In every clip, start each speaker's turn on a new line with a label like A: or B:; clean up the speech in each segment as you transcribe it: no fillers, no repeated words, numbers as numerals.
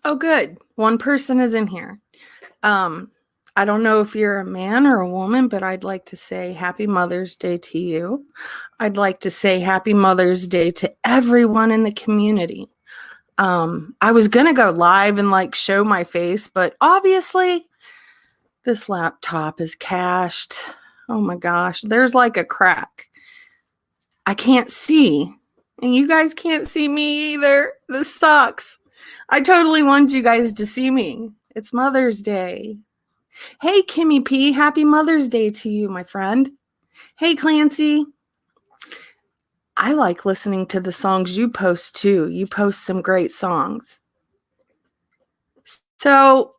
A: Oh, good. One person is in here. I don't know if you're a man or a woman, but I'd like to say Happy Mother's Day to you. I'd like to say Happy Mother's Day to everyone in the community. I was going to go live and like show my face, but obviously this laptop is cached. Oh my gosh, there's like a crack. I can't see, and you guys can't see me either. This sucks. I totally wanted you guys to see me. It's Mother's Day. Hey, Kimmy P, happy Mother's Day to you, my friend. Hey, Clancy. I like listening to the songs you post too. You post some great songs. So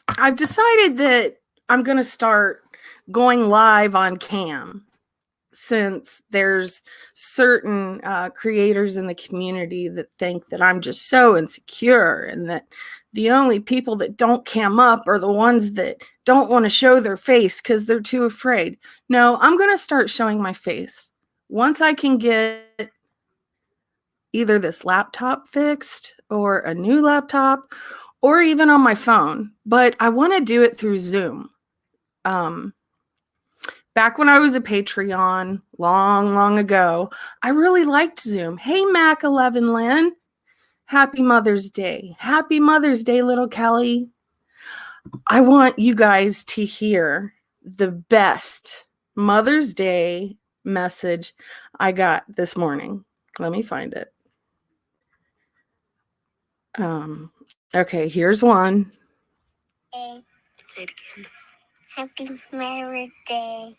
A: I've decided that I'm going to start going live on cam, since there's certain creators in the community that think that I'm just so insecure and that the only people that don't cam up are the ones that don't want to show their face because they're too afraid. No, I'm going to start showing my face. Once I can get either this laptop fixed or a new laptop or even on my phone, but I want to do it through Zoom. Back when I was a Patreon long ago, I really liked Zoom. Hey, Mac11 Lynn. Happy Mother's Day. Happy Mother's Day, little Kelly. I want you guys to hear the best Mother's Day message I got this morning. Let me find it. Okay, here's one.
B: Hey. Say it again. Happy Mother's Day.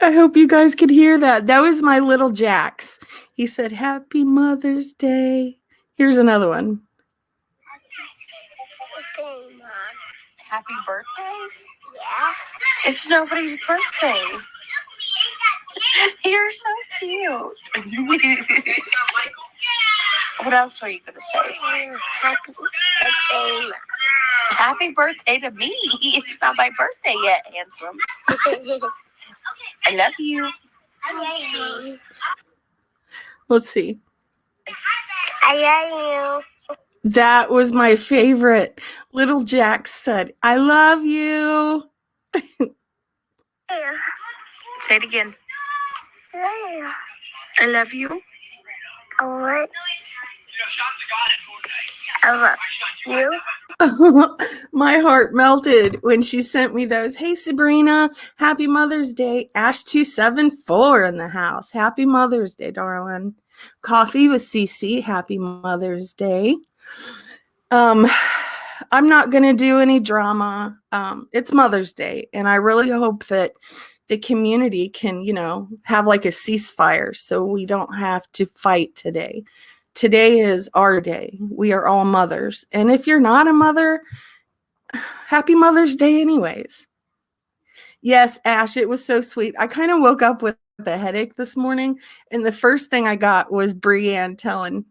A: I hope you guys could hear that. That was my little Jax. He said, Happy Mother's Day. Here's another one.
B: Happy birthday? Yeah. It's nobody's birthday. You're so cute. What else are you going to say? Happy birthday. Happy birthday to me. It's not my birthday yet, handsome. I love you. I love you.
A: Let's see.
B: I love you.
A: That was my favorite. Little Jack said, I love you.
B: Yeah. Say it again. Yeah. I love you. I love you.
A: My heart melted when she sent me those. Hey, Sabrina, happy Mother's Day. Ash274 in the house. Happy Mother's Day, darling. Coffee with CC. Happy Mother's Day. I'm not going to do any drama. It's Mother's Day, and I really hope that the community can, have like a ceasefire so we don't have to fight today. Today is our day. We are all mothers. And if you're not a mother, happy Mother's Day anyways. Yes, Ash, it was so sweet. I kind of woke up with a headache this morning, and the first thing I got was Brianne telling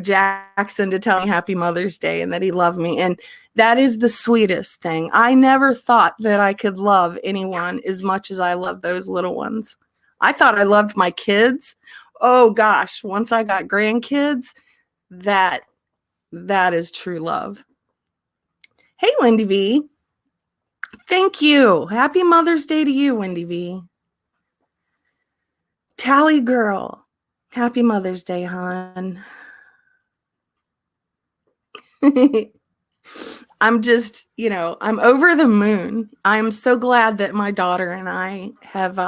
A: Jackson to tell me happy Mother's Day and that he loved me. And that is the sweetest thing. I never thought that I could love anyone as much as I love those little ones. I thought I loved my kids. Oh gosh, once I got grandkids, that is true love. Hey, Wendy V. Thank you. Happy Mother's Day to you, Wendy V. Tally Girl. Happy Mother's Day, hon. I'm just, I'm over the moon. I'm so glad that my daughter and I have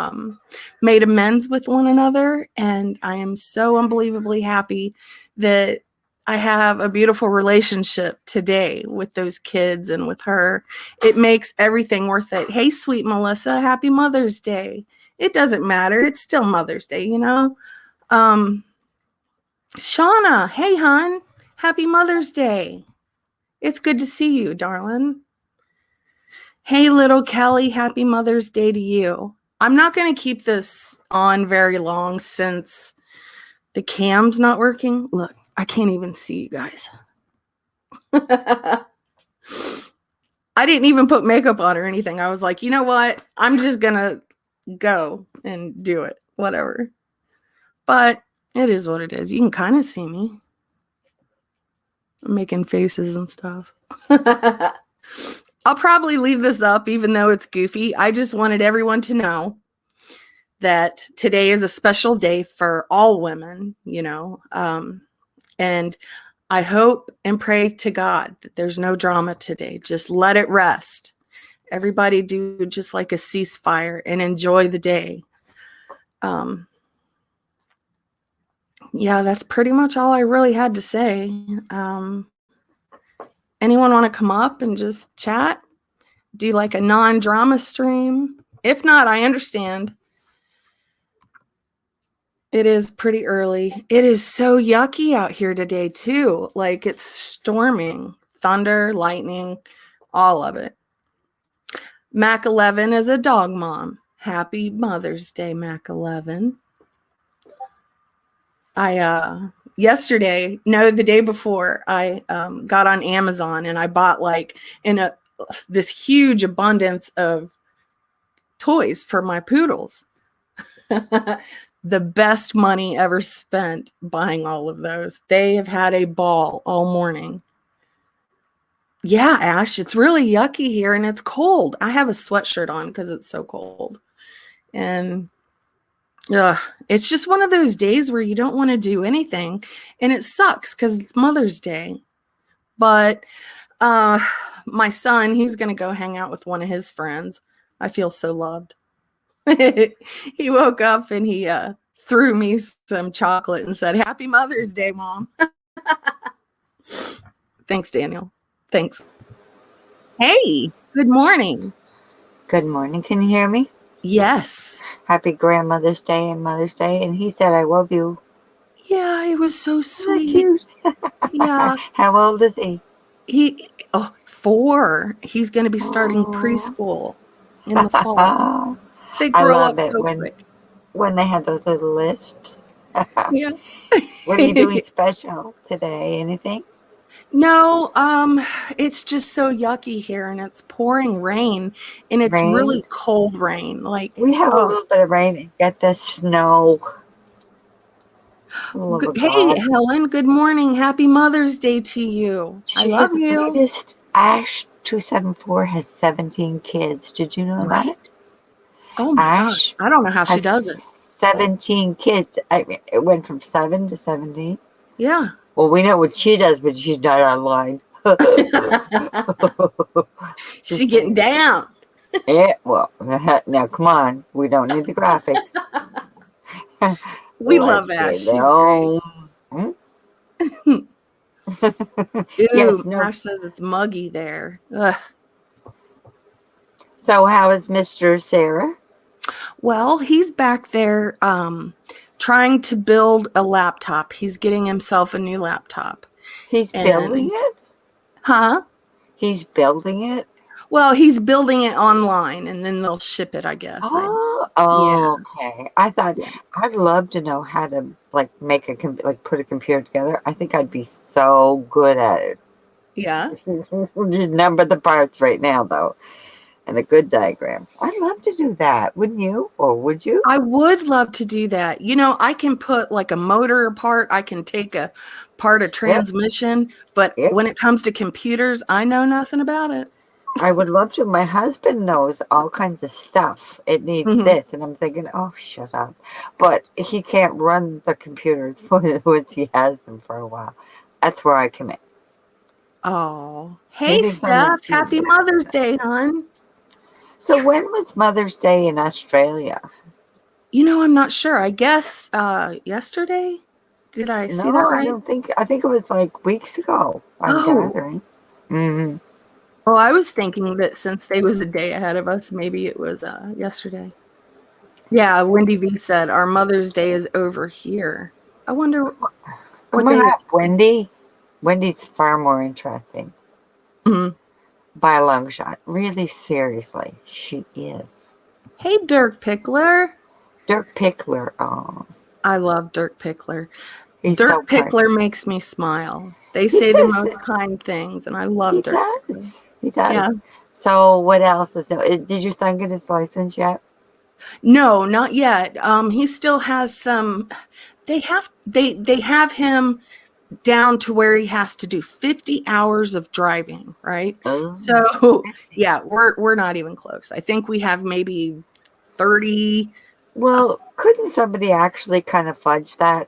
A: made amends with one another. And I am so unbelievably happy that I have a beautiful relationship today with those kids and with her. It makes everything worth it. Hey, sweet Melissa, happy Mother's Day. It doesn't matter. It's still Mother's Day, Shauna, hey, hon. Happy Mother's Day. It's good to see you, darling. Hey, little Kelly, happy Mother's Day to you. I'm not going to keep this on very long since the cam's not working. Look, I can't even see you guys. I didn't even put makeup on or anything. I was like, you know what? I'm just going to go and do it. Whatever. But it is what it is. You can kind of see me. I'm making faces and stuff. I'll probably leave this up even though it's goofy. I just wanted everyone to know that today is a special day for all women, and I hope and pray to God that there's no drama today. Just let it rest. Everybody do just like a ceasefire and enjoy the day. Yeah, that's pretty much all I really had to say. Anyone want to come up and just chat? Do like a non-drama stream? If not, I understand. It is pretty early. It is so yucky out here today, too. Like it's storming, thunder, lightning, all of it. Mac 11 is a dog mom. Happy Mother's Day, Mac 11. The day before, I got on Amazon and I bought like this huge abundance of toys for my poodles. The best money ever spent buying all of those. They have had a ball all morning. Yeah, Ash, it's really yucky here and it's cold. I have a sweatshirt on because it's so cold. And it's just one of those days where you don't want to do anything. And it sucks because it's Mother's Day. But my son, he's going to go hang out with one of his friends. I feel so loved. He woke up and he threw me some chocolate and said, "Happy Mother's Day, Mom." Thanks, Daniel. Thanks. Hey, good morning.
C: Good morning. Can you hear me?
A: Yes.
C: Happy Grandmother's Day and Mother's Day. And he said, "I love you."
A: Yeah, it was so sweet.
C: Cute.
A: Yeah.
C: How old is he?
A: 4. He's going to be starting preschool in the fall. They
C: I
A: grow
C: love
A: up
C: it
A: so quick.
C: when they have those little lisps.
A: Yeah.
C: What are you doing special today? Anything?
A: No, it's just so yucky here and it's pouring rain and it's
C: Rain?
A: really cold rain. Like
C: We have a little bit of rain and get the snow.
A: Hey, Helen, good morning. Happy Mother's Day to you. I love you.
C: Latest Ash 274 has 17 kids. Did you know that?
A: Oh my gosh. I don't know how she does it.
C: 17 kids. I mean, it went from 7 to 17.
A: Yeah.
C: Well, we know what she does, but she's not online.
A: She getting down.
C: Yeah, well, now come on. We don't need the graphics.
A: We love Ash. She's great. Yes, Ash says it's muggy there. Ugh.
C: So how is Mr. Sarah?
A: Well, he's back there trying to build a laptop. He's getting himself a new laptop.
C: He's building it?
A: Huh?
C: He's building it?
A: Well, he's building it online and then they'll ship it, I guess.
C: Okay. I thought I'd love to know how to like put a computer together. I think I'd be so good at it.
A: Yeah.
C: Just number the parts right now though. And a good diagram. I'd love to do that. Wouldn't you? Or would you?
A: I would love to do that. I can put like a motor apart. I can take apart a transmission. But when it comes to computers, I know nothing about it.
C: I would love to. My husband knows all kinds of stuff. It needs this. And I'm thinking, oh, shut up. But he can't run the computers once he has them for a while. That's where I come in.
A: Oh. Hey, Steph. Happy Mother's Day, hon.
C: So when was Mother's Day in Australia?
A: I'm not sure. I guess yesterday. Did I see that right?
C: I don't think. I think it was like weeks ago. I'm gathering.
A: Well, I was thinking that since they was a day ahead of us, maybe it was yesterday. Yeah, Wendy V said our Mother's Day is over here. I wonder
C: Come on up, Wendy. Wendy's far more interesting. by a long shot. Really, seriously, she is.
A: Hey, Dirk Pickler.
C: Dirk Pickler. Oh,
A: I love Dirk Pickler.
C: he's so
A: Dirk Pickler
C: precious.
A: makes me smile. They
C: He
A: say the
C: says
A: most kind things, and I
C: he
A: love Dirk Pickler.
C: does. He
A: Yeah.
C: does. So what else is there? Did your son get his license yet?
A: No, not yet. He still has some. They have him down to where he has to do 50 hours of driving, right?
C: Oh,
A: So yeah, we're not even close. I think we have maybe 30.
C: well, couldn't somebody actually kind of fudge that?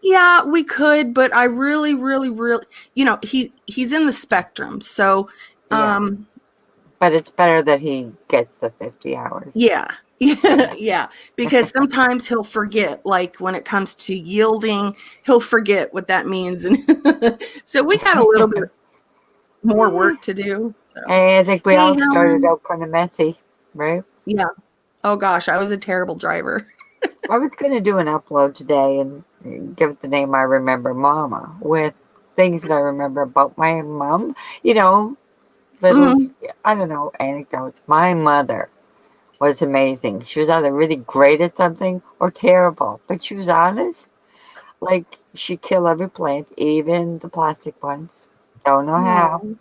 A: Yeah, we could, but I really, really, really, he's in the spectrum. So,
C: Yeah,
A: um,
C: but it's better that he gets the 50 hours.
A: yeah, yeah,
C: Yeah.
A: yeah, because sometimes he'll forget, like when it comes to yielding, he'll forget what that means. And so we got a little bit more work to do. So,
C: Hey, I think we
A: hey,
C: all started
A: Helen.
C: out kind of messy, right?
A: Yeah. Oh gosh, I was a terrible driver.
C: I was going to do an upload today and give it the name I remember, Mama, with things that I remember about my mom. You know, little,
A: Mhm.
C: I don't know, anecdotes. My mother was amazing. She was either really great at something or terrible, but she was honest. Like, she'd kill every plant, even the plastic ones. Don't know how.
A: Oh.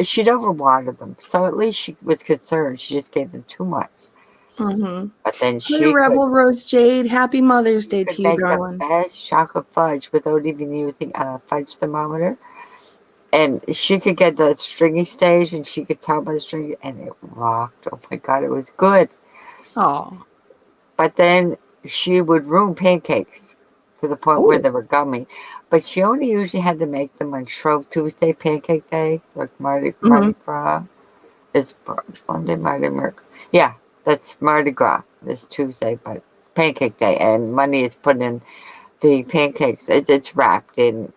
C: She'd overwater them, so at least she was concerned. She just gave them too much.
A: Mm-hmm.
C: But then
A: Hey, Rebel Rose Jade. Happy Mother's Day
C: could
A: to you,
C: make the
A: darling.
C: best chocolate fudge without even using a fudge thermometer. And she could get the stringy stage, and she could tell by the string, and it rocked. Oh my god, it was good.
A: Oh.
C: But then she would ruin pancakes to the point where
A: Oh.
C: they were gummy. But she only usually had to make them on Shrove Tuesday, Pancake Day, like
A: Mm-hmm.
C: Mardi Gras. It's Monday, Mardi Gras. Yeah, that's Mardi Gras this Tuesday, but Pancake Day, and money is put in the pancakes. It's wrapped in,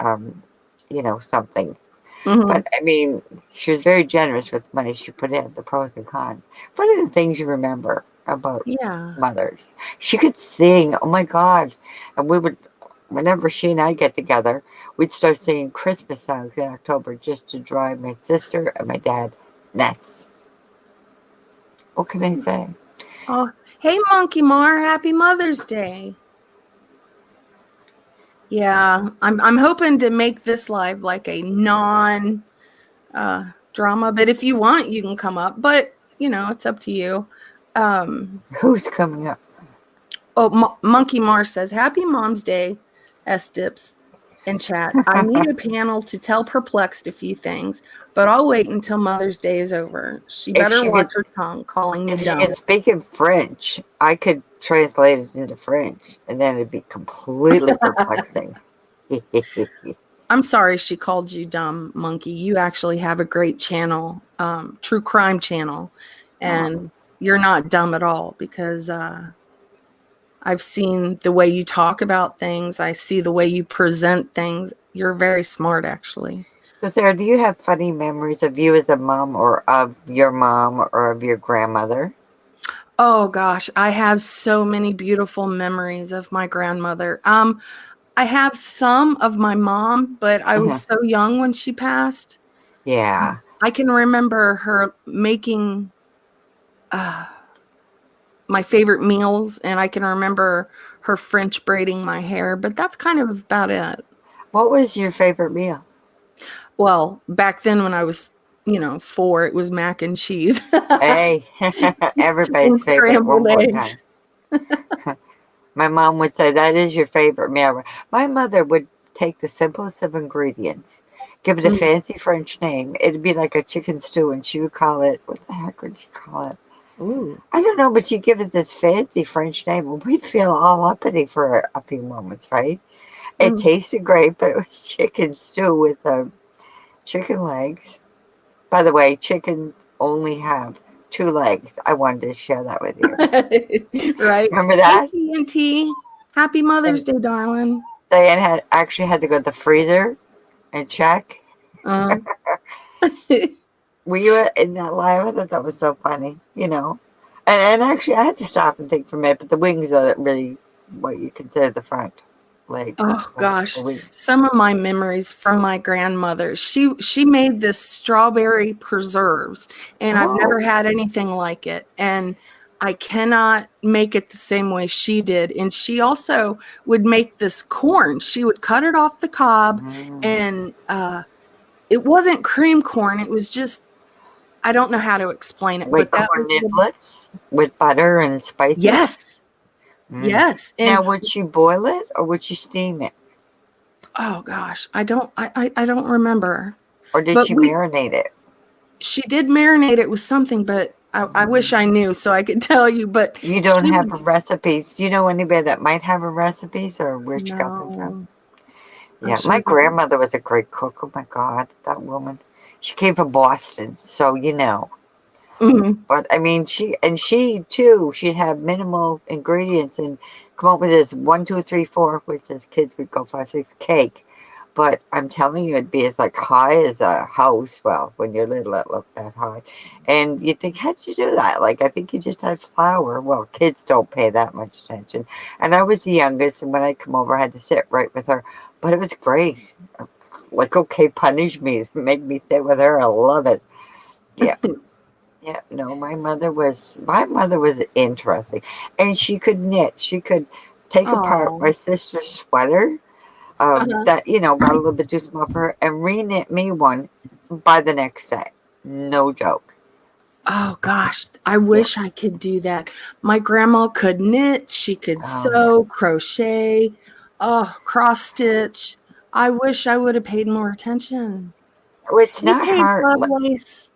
C: something.
A: Mm-hmm.
C: But I mean, she was very generous with the money she put in, the pros and cons. What are the things you remember about
A: Yeah.
C: mothers? She could sing. Oh my God. And we would, whenever she and I get together, we'd start singing Christmas songs in October just to drive my sister and my dad nuts. What can I say?
A: Oh, hey, Monkey Mar. Happy Mother's Day. Yeah, I'm hoping to make this live like a non drama, but if you want, you can come up. But it's up to you. Um,
C: Who's coming up?
A: Monkey Mar says, "Happy Mom's Day, S Dips." In chat, I need a panel to tell Perplexed a few things, but I'll wait until Mother's Day is over. She
C: If
A: better
C: she
A: watch
C: could,
A: her tongue, calling me
C: if she
A: dumb.
C: could speak in French, I could translate it into French, and then it'd be completely perplexing.
A: I'm sorry she called you dumb, Monkey. You actually have a great channel, true crime channel,
C: Oh,
A: and you're not dumb at all because I've seen the way you talk about things. I see the way you present things. You're very smart, actually.
C: so, Sarah, do you have funny memories of you as a mom, or of your mom, or of your grandmother?
A: Oh gosh, I have so many beautiful memories of my grandmother. I have some of my mom, but I was
C: Uh-huh.
A: so young when she passed.
C: Yeah.
A: I can remember her making uh, my favorite meals, and I can remember her French braiding my hair, but that's kind of about it.
C: What was your favorite meal?
A: Well, back then when I was, 4, it was mac and cheese
C: Hey,
A: and
C: everybody's favorite one
A: scrambled
C: more
A: eggs.
C: time. My mom would say, that is your favorite meal. My mother would take the simplest of ingredients, give it a
A: Mm.
C: fancy French name. It'd be like a chicken stew, and she would call it, what the heck would she call it?
A: Ooh.
C: I don't know, but she'd give it this fancy French name, and we'd feel all uppity for a few moments, right? It
A: Mm.
C: tasted great, but it was chicken stew with chicken legs. By the way, chickens only have two legs. I wanted to share that with you.
A: Right.
C: Remember
A: Hey,
C: that?
A: TNT. Happy Mother's
C: And
A: Day, darling.
C: Diane had to go to the freezer and check.
A: Uh,
C: Were you in that live? I thought that was so funny, And actually, I had to stop and think for a minute, but the wings are really what you consider the front. like
A: Oh
C: a
A: gosh,
C: week?
A: some of my memories from my grandmother. She made this strawberry preserves, and I've never
C: Oh,
A: had anything like it. And I cannot make it the same way she did. And she also would make this corn. She would cut it off the cob,
C: mm.
A: and it wasn't cream corn. It was just I don't know how to explain it,
C: Like
A: but that
C: corn
A: was the
C: niblets with butter and spices.
A: yes,
C: Mm.
A: yes. And
C: Now, would she boil it or would she steam it?
A: oh gosh, I don't remember.
C: Or did
A: But
C: she
A: we
C: marinate it?
A: she did marinate it with something, but I wish I knew so I could tell you. But
C: You don't
A: she
C: have
A: would
C: recipes. Do you know anybody that might have a recipes or where she got them from?
A: no, I
C: Yeah, my
A: sure don't.
C: grandmother was a great cook. Oh my God, that woman. She came from Boston, so you know.
A: Hmm.
C: But I mean, she too, she'd have minimal ingredients and come up with this 1, 2, 3, 4, which as kids would go 5, 6 cake. But I'm telling you, it'd be as like high as a house. Well, when you're little, it looked that high, and you think, how'd you do that? Like, I think you just had flour. Well, kids don't pay that much attention, and I was the youngest, and when I'd come over, I had to sit right with her. But it was great. Like, okay, punish me, make me sit with her. I love it. Yeah. Yeah, no, my mother was interesting, and she could knit. She could take apart my
A: Oh,
C: sister's sweater,
A: uh-huh.
C: that got a little bit too small for her, and reknit me one by the next day. No joke.
A: Oh gosh, I
C: Yeah.
A: wish I could do that. My grandma could knit, she could
C: Oh yeah.
A: sew, crochet, oh, cross stitch. I wish I would have paid more attention.
C: Oh, it's
A: Hey,
C: not
A: Paige
C: hard.
A: Lovelace.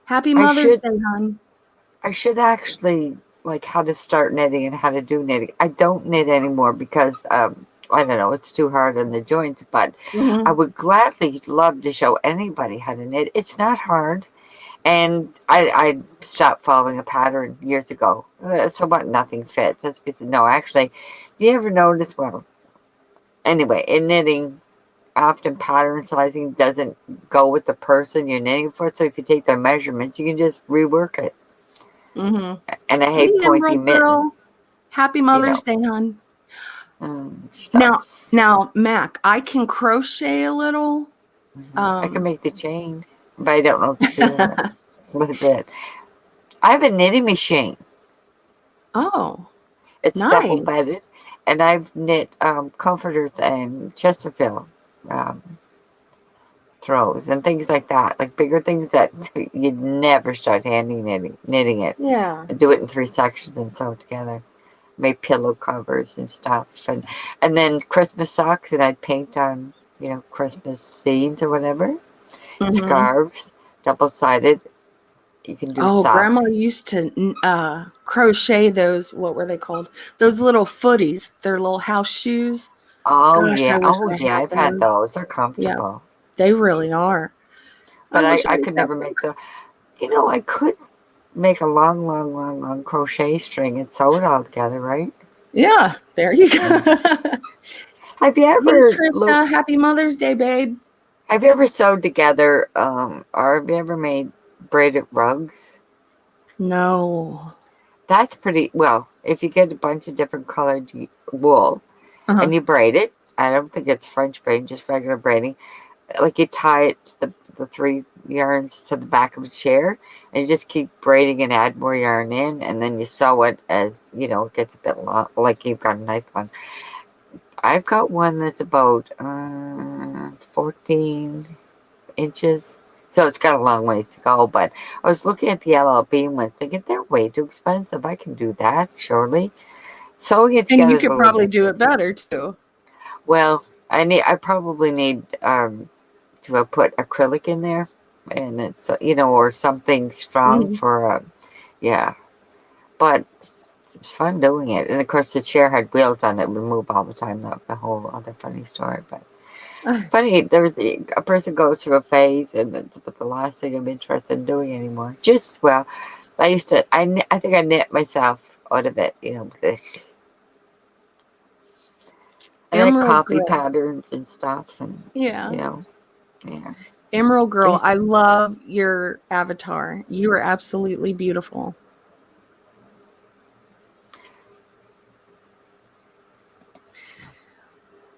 A: Happy
C: I
A: Mother's
C: should
A: Day, hon.
C: I should actually like how to start knitting and how to do knitting. I don't knit anymore because I don't know, it's too hard on the joints, but I
A: Hmm.
C: would gladly love to show anybody how to knit. It's not hard. And I stopped following a pattern years ago. So what? Nothing fits. That's because, no, actually, do you ever notice? Well, anyway, in knitting, often pattern sizing doesn't go with the person you're knitting for. So if you take their measurements, you can just rework it.
A: Hmm.
C: And I
A: Hey,
C: hate pointy
A: Emerald
C: mittens,
A: Girl. Happy
C: you
A: Mother's
C: know,
A: Day, hon. Now,
C: stuff.
A: now, Mac, I can crochet a little.
C: I can
A: Um,
C: make the chain, but I don't know what to do with it. With it. I have a knitting machine.
A: oh,
C: It's double
A: nice.
C: bedded, and I've knit comforters and Chesterfield um, throws and things like that, like bigger things that you'd never start handing knitting it,
A: Yeah.
C: and do it in 3 sections and sew it together. Make pillow covers and stuff, and then Christmas socks, and I'd paint on Christmas scenes or whatever.
A: Hmm.
C: Scarves, double sided. You can do
A: Oh, Grandma
C: socks.
A: used to crochet those. What were they called? Those little footies. They're little house shoes.
C: Oh
A: Gosh, I
C: yeah,
A: wish
C: oh
A: I
C: yeah,
A: had
C: I've had
A: those.
C: those. They're
A: Yeah,
C: comfortable,
A: they really are. I
C: but I
A: wish I
C: I
A: had
C: could
A: that
C: never
A: book.
C: make the. I could make a long, long, long, long crochet string and sew it all together, right?
A: Yeah, there you
C: Yeah.
A: go.
C: Have you
A: Hey,
C: ever
A: Trisha, happy Mother's Day, babe.
C: have you ever sewed together, or have you ever made braided rugs?
A: No.
C: That's pretty well. If you get a bunch of different colored wool
A: Uh-huh.
C: and you braid it, I don't think it's French braiding, just regular braiding. Like you tie it to the 3 yarns to the back of a chair, and you just keep braiding and add more yarn in, and then you sew it as it gets a bit long, like you've got a nice long. I've got one that's about 14 inches. So it's got a long ways to go. But I was looking at the LLB ones thinking they're way too expensive. I can do that, surely. Sewing it
A: And
C: together
A: you
C: is a
A: could
C: little
A: probably
C: bit
A: do it
C: tricky.
A: better too.
C: Well, I probably need to put acrylic in there, and it's or something strong
A: Hmm.
C: for yeah. But it's fun doing it, and of course the chair had wheels on it, would move all the time. That was the whole other funny story. But funny, there's a person goes through a phase, and it's about the last thing I'm interested in doing anymore. Just well, I used to. I think I knit myself out of it, and I
A: Emerald
C: copy
A: Girl.
C: patterns and stuff, and you
A: Yeah.
C: know, yeah.
A: Emerald
C: I
A: Girl,
C: used
A: I love your avatar. You are absolutely beautiful.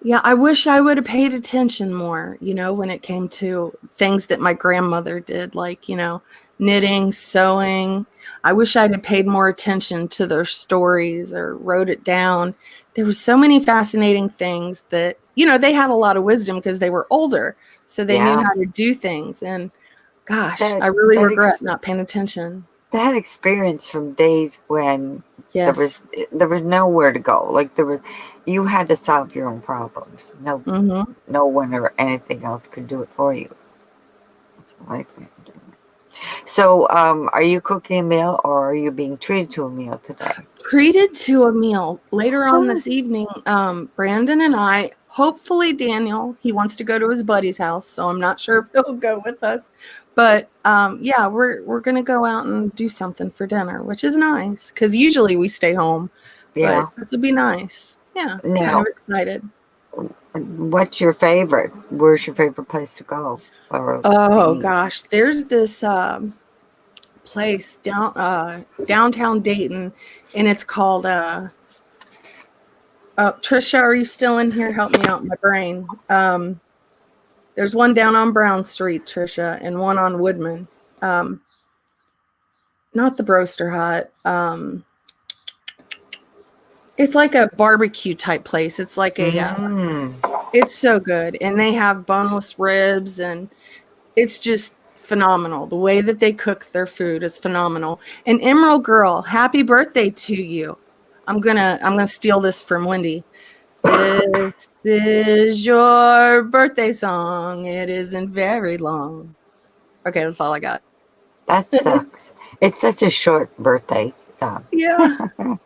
A: Yeah, I wish I would have paid attention more, when it came to things that my grandmother did, like, knitting, sewing. I wish I'd have paid more attention to their stories or wrote it down. There was so many fascinating things that, they had a lot of wisdom because they were older, so they knew
C: Yeah.
A: how to do things. And gosh,
C: That
A: I really
C: that
A: regret
C: ex-
A: not paying attention.
C: that experience from days when there was
A: Yes.
C: there was nowhere to go. Like you had to solve your own problems.
A: Mm-hmm.
C: No one or anything else could do it for you. That's what I think. So, are you cooking a meal or are you being treated to a meal today?
A: Treated to a meal later on
C: Oh,
A: this evening. Brandon and I, hopefully Daniel, he wants to go to his buddy's house, so I'm not sure if he'll go with us. But yeah, we're gonna go out and do something for dinner, which is nice because usually we stay home, but
C: yeah.
A: this will be nice. Yeah, kind of
C: Now,
A: excited.
C: what's your favorite? Where's your favorite place to go or to
A: Oh
C: eat?
A: gosh, there's this place downtown Dayton, and it's called Trisha, are you still in here? Help me out, my brain. There's one down on Brown Street, Trisha, and one on Woodman. Um, not the Broaster Hut. It's like a barbecue type place. It's like
C: Mm,
A: it's so good, and they have boneless ribs, and it's just phenomenal. The way that they cook their food is phenomenal. And Emerald Girl, happy birthday to you. I'm gonna steal this from Wendy. This is your birthday song. It isn't very long. Okay, that's all I got.
C: that sucks. It's such a short birthday song.
A: Yeah, I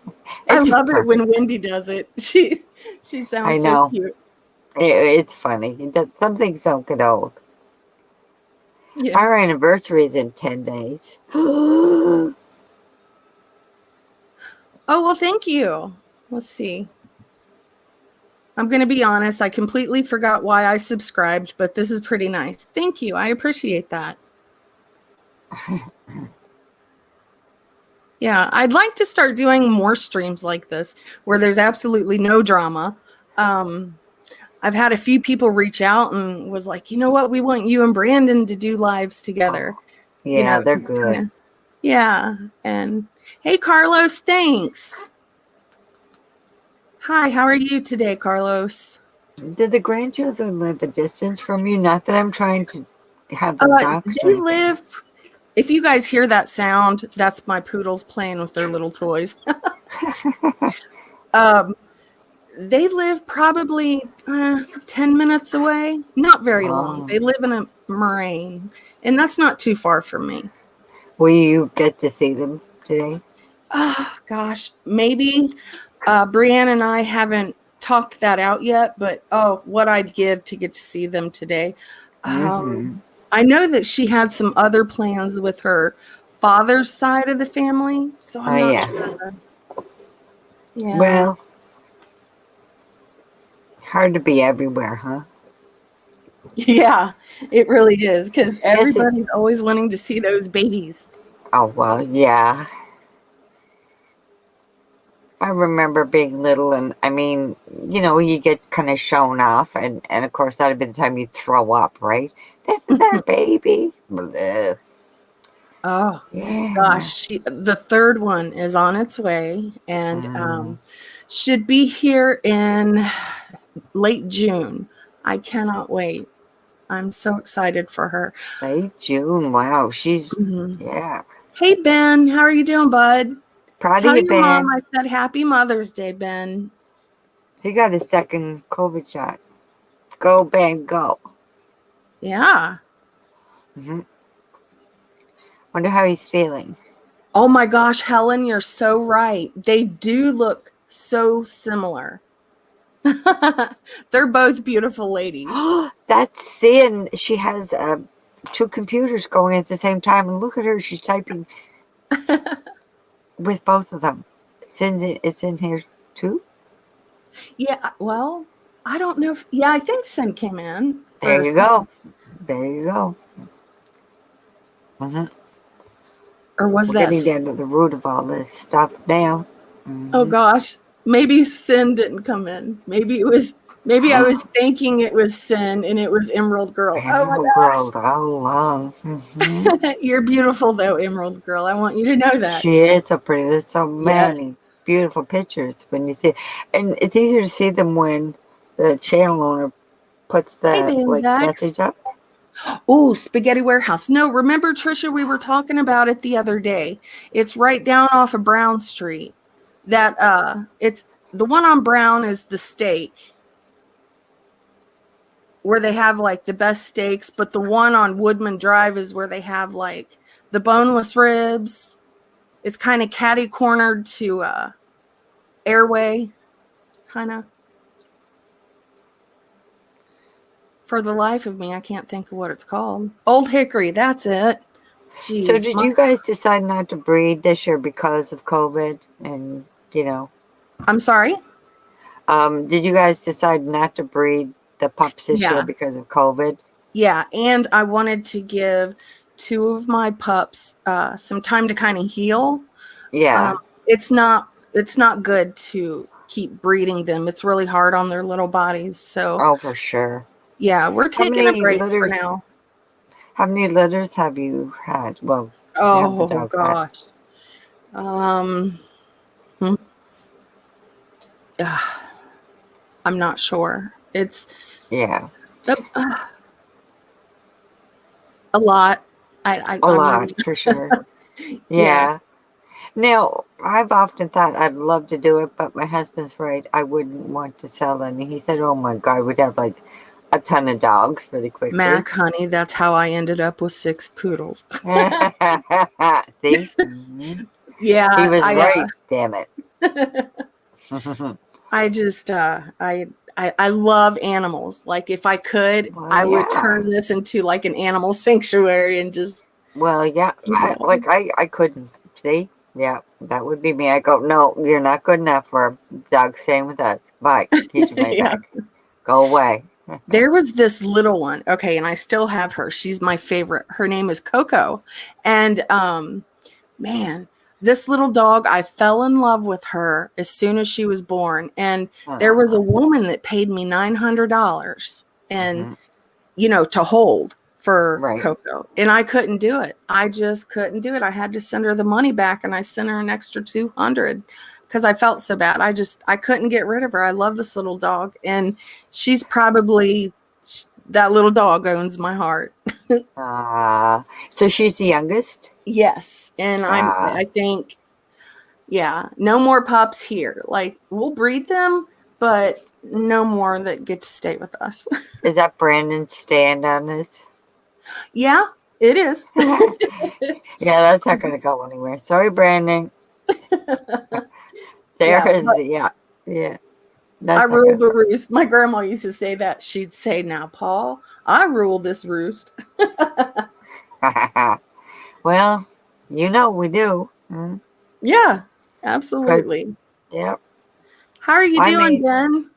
C: It's
A: love it
C: perfect.
A: when Wendy does it. She
C: I
A: sounds so
C: know.
A: cute.
C: It's funny. Some things don't get old.
A: Yeah.
C: Our anniversary is in 10 days. Oh,
A: Oh, well, thank you. Let's see. I'm going to be honest. I completely forgot why I subscribed, but this is pretty nice. Thank you. I appreciate that. Yeah, I'd like to start doing more streams like this where there's absolutely no drama. Um, I've had a few people reach out and was like, you know what, we want you and Brandon to do lives together.
C: yeah, they're
A: Kind
C: good.
A: of, yeah. And hey, Carlos, thanks. Hi, how are you today, Carlos?
C: Did the grandchildren live a distance from you? Not that I'm trying to have them doxxed or
A: They
C: anything.
A: live, if you guys hear that sound, that's my poodles playing with their little toys. um, they live probably 10 minutes away, not very long.
C: Oh.
A: They live in a moraine, and that's not too far from me.
C: Will you get to see them today?
A: Oh, gosh, maybe. Brianne and I haven't talked that out yet, but oh, what I'd give to get to see them today.
C: Mm-hmm.
A: I know that she had some other plans with her father's side of the family, so
C: Oh,
A: I'm not
C: yeah.
A: sure. Yeah.
C: Well, hard to be everywhere, huh?
A: Yeah, it really is because
C: Yes, it's.
A: everybody's always wanting to see those babies.
C: Oh, well, yeah. I remember being little, and I mean, you get kind of shown off, and of course, that'd be the time you throw up, right? This is our baby. Blech.
A: Oh
C: Yeah.
A: gosh, the third one is on its way and
C: Mm,
A: should be here in late June. I cannot wait. I'm so excited for her.
C: late June. Wow.
A: Mhm.
C: Yeah.
A: Hey Ben, how are you doing, bud?
C: Proud of
A: Tell
C: you,
A: your mom
C: Ben.
A: I said happy Mother's Day, Ben.
C: He got his second COVID shot. Go, Ben, go.
A: Yeah.
C: Hmm. Wonder how he's feeling.
A: Oh my gosh, Helen, you're so right. They do look so similar. They're both beautiful ladies.
C: That's sin. She has two computers going at the same time, and look at her. She's typing with both of them. It's in here too.
A: Yeah, well, I don't know if, yeah, I think Sin came in
C: There
A: for
C: you
A: some,
C: go. There you go. Hmm.
A: or was
C: We're
A: that,
C: getting down to the root of all this stuff now.
A: oh
C: Hmm.
A: gosh. maybe Sin didn't come in. Maybe I was thinking it was Sin and it was Emerald Girl. Oh my
C: Emerald Girl, all along.
A: gosh. You're beautiful though, Emerald Girl. I want you to know that.
C: She is so pretty. There's so
A: Yes.
C: many beautiful pictures when you see it. And it's easier to see them when the channel owner puts
A: Hey,
C: the
A: Bandax.
C: message up.
A: Oh, Spaghetti Warehouse. No, remember, Trisha, we were talking about it the other day. It's right down off of Brown Street. It's the one on Brown is the steak, where they have like the best steaks, but the one on Woodman Drive is where they have like the boneless ribs. It's kind of catty cornered to Airway, kind of. For the life of me, I can't think of what it's called. Old Hickory, that's it. Jeez.
C: So did you guys decide not to breed this year because of COVID? And,
A: I'm sorry?
C: did you guys decide not to breed the pups this year because of COVID?
A: Yeah, and I wanted to give 2 of my pups some time to kind of heal.
C: Yeah.
A: It's not good to keep breeding them. It's really hard on their little bodies. So,
C: Oh, for sure.
A: yeah, we're taking a break for
C: litters,
A: now.
C: How many litters have you had? Well, have the
A: Oh
C: dog
A: gosh. I'm not sure. It's
C: Yeah.
A: A lot. I'm
C: lot,
A: really,
C: for sure.
A: yeah.
C: Yeah. Now, I've often thought I'd love to do it, but my husband's right. I wouldn't want to sell any. He said, oh my God, we'd have like a ton of dogs really quickly.
A: Mac, honey, that's how I ended up with 6 poodles.
C: See?
A: Yeah.
C: He was right, damn it.
A: I just, I love animals. Like if I could, I would turn this into like an animal sanctuary and just.
C: Well, yeah, I couldn't. See? Yeah, that would be me. I go, no, you're not good enough for a dog staying with us. Bye. Teach your money back. Go away.
A: There was this little one. Okay, and I still have her. She's my favorite. Her name is Coco. And man, this little dog, I fell in love with her as soon as she was born. And there was a woman that paid me $900 and to hold for Coco. And I couldn't do it. I just couldn't do it. I had to send her the money back, and I sent her an extra $200 because I felt so bad. I couldn't get rid of her. I love this little dog, and she's probably, that little dog owns my heart.
C: So she's the youngest?
A: Yes. And I think, yeah, no more pups here. Like, we'll breed them, but no more that get to stay with us.
C: Is that Brandon's stand on this?
A: Yeah, it is.
C: Yeah, that's not going to go anywhere. Sorry, Brandon. Sarah's, yeah.
A: I rule the roost. My grandma used to say that. She'd say, now, Paul, I rule this roost.
C: Well, we do.
A: Yeah, absolutely.
C: Yep.
A: How are you doing, Ben?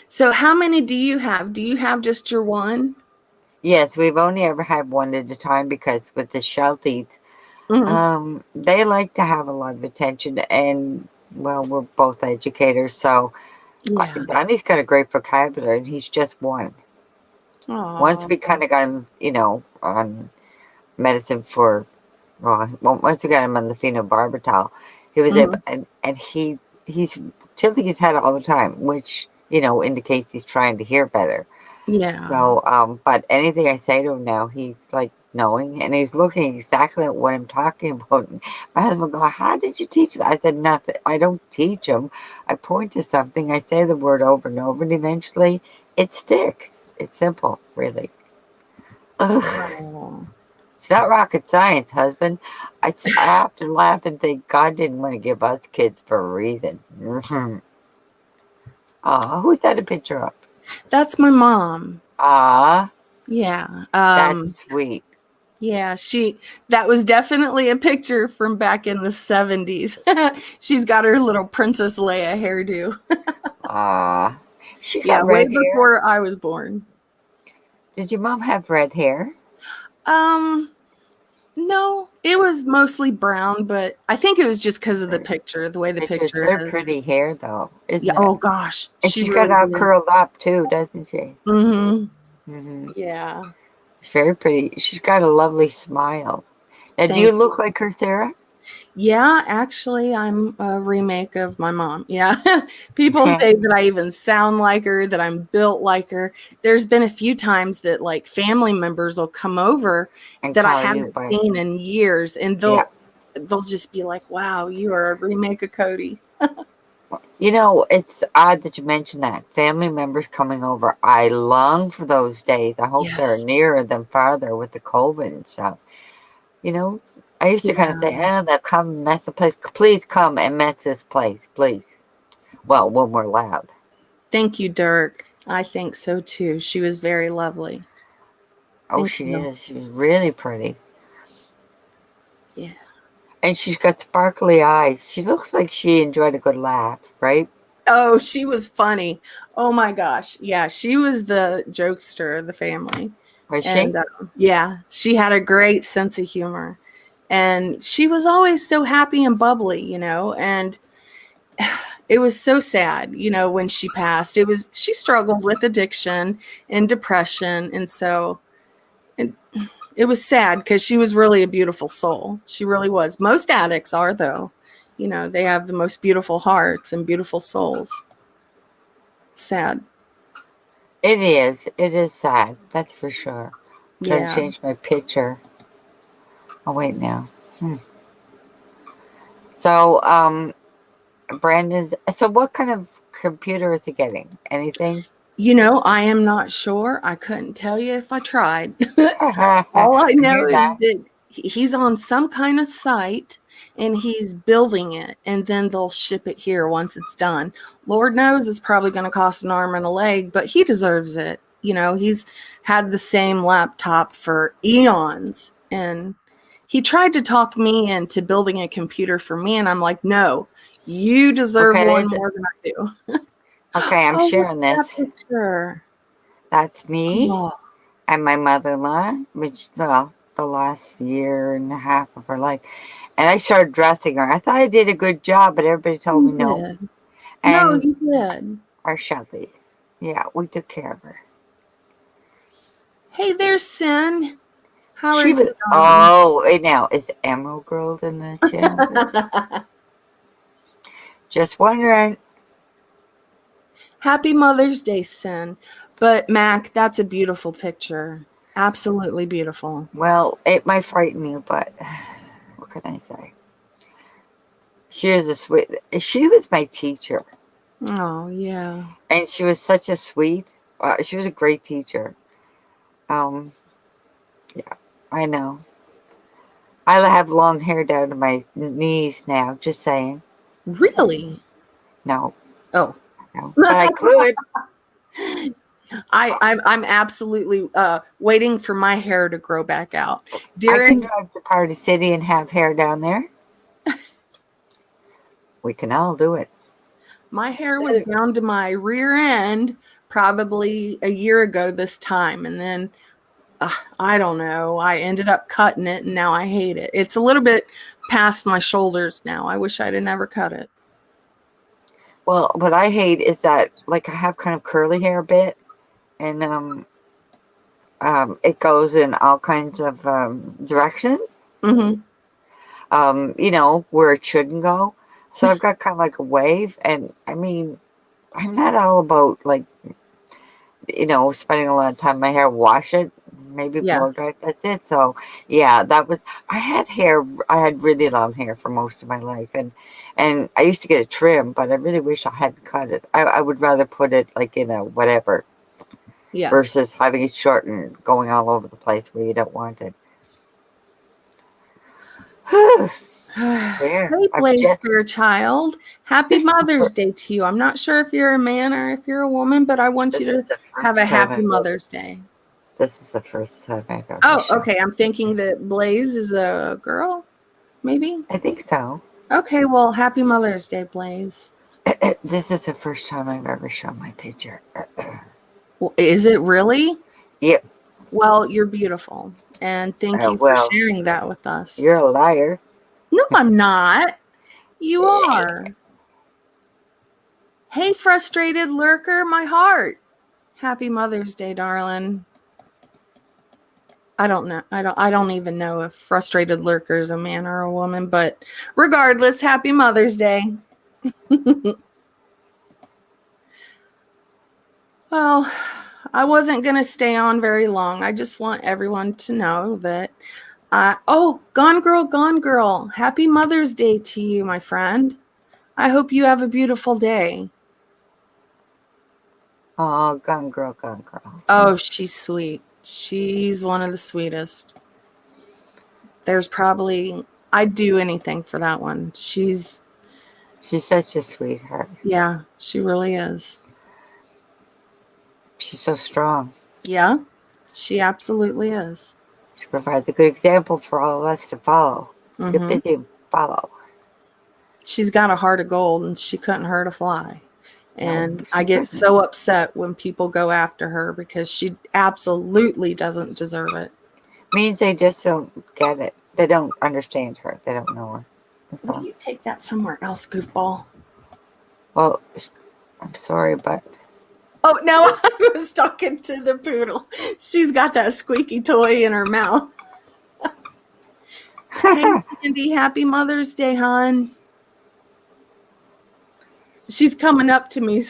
A: So how many do you have? Do you have just your one?
C: Yes, we've only ever had one at a time because with the Shelties, they like to have a lot of attention, and well, we're both educators, so Donnie's got a great vocabulary, and he's just one.
A: Aww.
C: Once we kind of got him, on medicine for, once we got him on the phenobarbital, he was able, and he's tilting his head all the time, which indicates he's trying to hear better.
A: Yeah.
C: So, but anything I say to him now, he's like knowing, and he's looking exactly at what I'm talking about. My husband will go, how did you teach him? I said, nothing. I don't teach him. I point to something. I say the word over and over, and eventually it sticks. It's simple, really. It's not rocket science, husband. I have to laugh and think God didn't want to give us kids for a reason. Who's that a picture of?
A: That's my mom. Yeah.
C: That's sweet.
A: Yeah, that was definitely a picture from back in the 70s. She's got her little Princess Leia hairdo.
C: She got red hair.
A: Before I was born.
C: Did your mom have red hair?
A: No, it was mostly brown, but I think it was just because of the picture, the way the
C: It's
A: picture
C: very
A: is.
C: pretty hair, though,
A: Yeah.
C: isn't it?
A: Oh gosh,
C: And
A: she
C: she's got it
A: really
C: all
A: did.
C: curled up too, doesn't she?
A: Mm-hmm.
C: Hmm.
A: Yeah.
C: It's very pretty. She's got a lovely smile. Now, do you
A: Thank
C: look like her, Sarah?
A: Yeah, actually, I'm a remake of my mom. Yeah. People say that I even sound like her, that I'm built like her. There's been a few times that like family members will come over
C: And
A: that I
C: call you
A: haven't
C: by,
A: seen in years, and
C: yeah.
A: they'll just be like, "Wow, you are a remake of Cody."
C: You know, it's odd that you mentioned that. Family members coming over. I long for those days. I hope they're
A: Yes.
C: nearer than farther with the COVID and stuff. You know, I used to kind of
A: Yeah.
C: say, they'll come and mess the place. Please come and mess this place, please. Well, when we're loud.
A: Thank you, Dirk. I think so too. She was very lovely.
C: Oh,
A: Thank
C: she
A: you.
C: is. She's really pretty.
A: Yeah.
C: And she's got sparkly eyes. She looks like she enjoyed a good laugh, right?
A: Oh, she was funny. Oh my gosh. Yeah, she was the jokester of the family.
C: Was
A: And
C: she?
A: yeah, she had a great sense of humor. And she was always so happy and bubbly, and it was so sad, when she passed. She struggled with addiction and depression. And so it was sad because she was really a beautiful soul. She really was. Most addicts are, though. They have the most beautiful hearts and beautiful souls. Sad.
C: It is. It is sad. That's for sure. I'm trying to
A: Yeah.
C: change my picture. Oh, wait now. So, Brandon's. So, what kind of computer is he getting? Anything?
A: I am not sure. I couldn't tell you if I tried.
C: I
A: All I know
C: hear
A: is
C: that.
A: that he's on some kind of site and he's building it, and then they'll ship it here once it's done. Lord knows it's probably going to cost an arm and a leg, but he deserves it. He's had the same laptop for eons, and he tried to talk me into building a computer for me, and I'm like, no, you deserve
C: Okay,
A: one
C: is it?
A: more than I do.
C: Okay, I'm
A: Oh, look
C: sharing
A: at that
C: this.
A: picture.
C: That's me
A: Oh,
C: and my mother-in-law, which, well, the last year and a half of her life. And I started dressing her. I thought I did a good job, but everybody told
A: you
C: me no.
A: did. No,
C: And
A: you did.
C: our Shelly, yeah, we took care of her.
A: Hey there, Sin. How are
C: She was,
A: you doing?
C: oh, wait now, is Emerald Girl in the chat? Just wondering.
A: Happy Mother's Day, Sin. But Mac, that's a beautiful picture. Absolutely beautiful.
C: Well, it might frighten you, but what can I say? She was a sweet, she was my teacher.
A: Oh, yeah.
C: And she was such a sweet, she was a great teacher. Um, yeah, I know. I have long hair down to my knees now, just saying.
A: Really?
C: No,
A: Oh.
C: no. But I could.
A: I'm absolutely waiting for my hair to grow back out.
C: I can
A: During
C: drive to Party City and have hair down there. We can all do it.
A: my hair was down to my rear end probably a year ago this time, and then I don't know. I ended up cutting it, and now I hate it. It's a little bit past my shoulders now. I wish I'd have never cut it.
C: Well, what I hate is that, like, I have kind of curly hair a bit, and it goes in all kinds of directions.
A: Mm-hmm.
C: You know, where it shouldn't go. So I've got kind of like a wave, and I mean, I'm not all about like, you know, spending a lot of time in my hair. Wash it, maybe
A: Yeah.
C: blow dry it. That's it. So yeah, that was. I had hair. I had really long hair for most of my life, and I used to get it trimmed, but I really wish I hadn't cut it. I would rather put it like in a whatever
A: Yeah.
C: versus having it short and going all over the place where you don't want it. There,
A: Hey,
C: I've
A: Blaze
C: just.
A: Fairchild. Happy
C: This is the
A: Mother's
C: first.
A: Day to you. I'm not sure if you're a man or if you're a woman, but I want you
C: This is
A: to
C: the
A: have a
C: first time
A: happy
C: I've ever.
A: Mother's Day.
C: This is the first time I've ever
A: Oh,
C: shown.
A: okay. I'm thinking that Blaze is a girl, maybe.
C: I think so.
A: Okay, well, happy Mother's Day, Blaze.
C: This is the first time I've ever shown my picture.
A: Well, is it really?
C: Yep.
A: Well, you're beautiful. And thank you for
C: Well,
A: sharing that with us.
C: you're a liar.
A: No, I'm not. You are. Hey, frustrated lurker, my heart. Happy Mother's Day, darling. I don't know. I don't even know if frustrated lurker is a man or a woman, but regardless, happy Mother's Day. Well, I wasn't going to stay on very long. I just want everyone to know that Gone Girl, Gone Girl. Happy Mother's Day to you, my friend. I hope you have a beautiful day.
C: Oh, gone girl, gone girl.
A: Oh, she's sweet. She's one of the sweetest. I'd do anything for that one.
C: She's such a sweetheart.
A: Yeah, she really is.
C: She's so strong.
A: Yeah, she absolutely is.
C: She provides a good example for all of us to follow. Get
A: Mm-hmm.
C: busy and follow.
A: She's got a heart of gold, and she couldn't hurt a fly. And
C: No,
A: I get so upset when people go after her because she absolutely doesn't deserve it.
C: Means they just don't get it. They don't understand her. They don't know her.
A: Will you take that somewhere else, goofball?
C: Well, I'm sorry, but...
A: Oh, no, I was talking to the poodle. She's got that squeaky toy in her mouth. Hey, Sandy, happy Mother's Day, hon. She's coming up to me.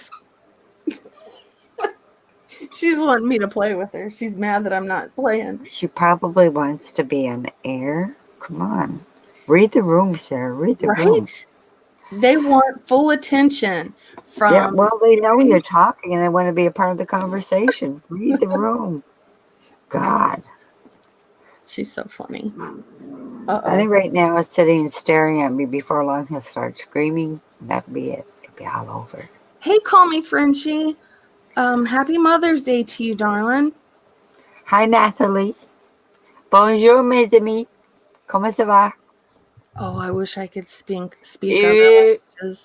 A: She's wanting me to play with her. She's mad that I'm not playing.
C: She probably wants to be on air. Come on. Read the room, Sarah. Read the room.
A: They want full attention from...
C: Yeah, well, they know you're talking and they want to be a part of the conversation. Read the room. God.
A: She's so funny.
C: I think right now it's sitting and staring at me. Before long, he'll start screaming. And that'll be it. It'll be all over.
A: Hey, call me Frenchie. Happy Mother's Day to you, darling.
C: Hi, Nathalie. Bonjour, mes amis. Comment ça va?
A: Oh, I wish I could speak other languages.